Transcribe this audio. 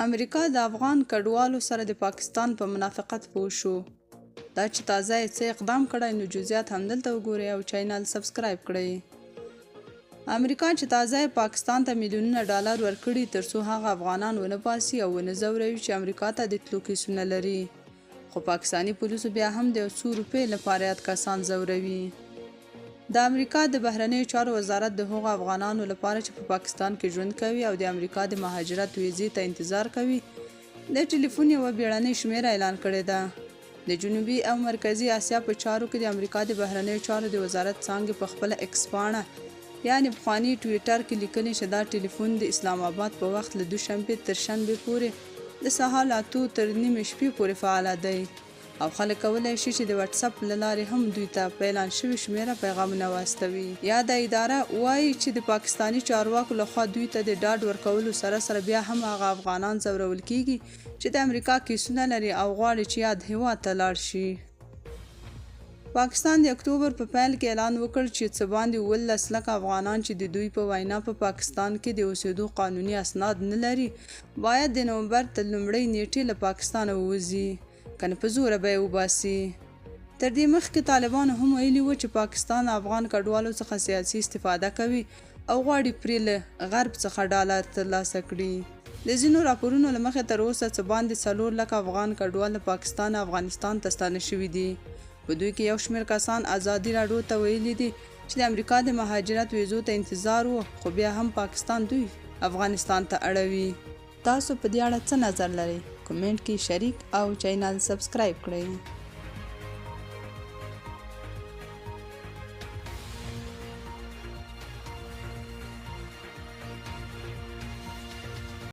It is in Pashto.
امریکا د افغان کډوالو سره د پاکستان په منافقت پوه شو. دا چې تازه یې څه اقدام کړی نو جزئیات همدلته وګورئ او چینل سبسکرایب کړئ. امریکا چې تازه یې پاکستان ته میلیونونه ډالر ورکړي ترڅو هغه افغانان ونه باسي او ونه ځوروي چې امریکا ته د تلو کیسونه لري، خو پاکستاني پولیسو بیا هم د 100 روپۍ لپاره یاد کسان ځوروي. د امریکا د بهرنیو چارو وزارت د هغو افغانانو لپاره چې په پاکستان کې ژوند کوي او د امریکا د مهاجرت ویزې ته انتظار کوي د ټلیفون یوه بیړنۍ شمیره اعلان کړې ده. د جنوبي او مرکزي اسیا په چارو کې د امریکا د بهرنیو چارو د وزارت څانګې په خپله ایکس پاڼه یعنی پخواني ټویټر کې لیکلي چې دا ټلیفون د اسلام آباد په وخت له دوشنبې تر شنبې پورې د سهار له 8 تر نیمې شپې پورې فعاله دی او خلک کولی شي چې د واتس اپ له لارې هم دوی ته په اعلان شوې شمیره پیغامونه واستوي. یاده اداره وایي چې د پاکستاني چارواکو لخوا دوی ته د ډاډ ورکولو سره بیا هم هغه افغانان ځورول کیږي چې د امریکا کیسونه لري او غواړي چې یاد هیواد ته لاړ شي. پاکستان د اکتوبر په پیل کې اعلان وکړ چې څه باندې 19 لکه افغانان چې د دوی په وینا په پاکستان کې د اوسېدو قانوني اسناد نه لري باید د نومبر تر لومړۍ نیټې له پاکستانه ووځي، کنه په زوره به یې وباسي. تر دې مخکې طالبانو هم ویلي و چې پاکستان افغان کډوالو څخه سیاسي استفاده کوي او غواړي پرې له غرب څخه ډالر ترلاسه کړي. د ځینو راپورونو له مخې تر اوسه څه باندې 4 لکه افغان کډوال له پاکستان افغانستان ته ستانه شوي دي. په دوی کې یو شمېر کسان ازادي راډیو ته ویلي دي چې د امریکا د مهاجرت ویزو ته انتظار و خو بیا هم پاکستان دوی افغانستان ته اړوي. تاسو په دې اړه څه نظر لرئ؟ کمنټ کې شریک او چینل سبسکرایب کړئ.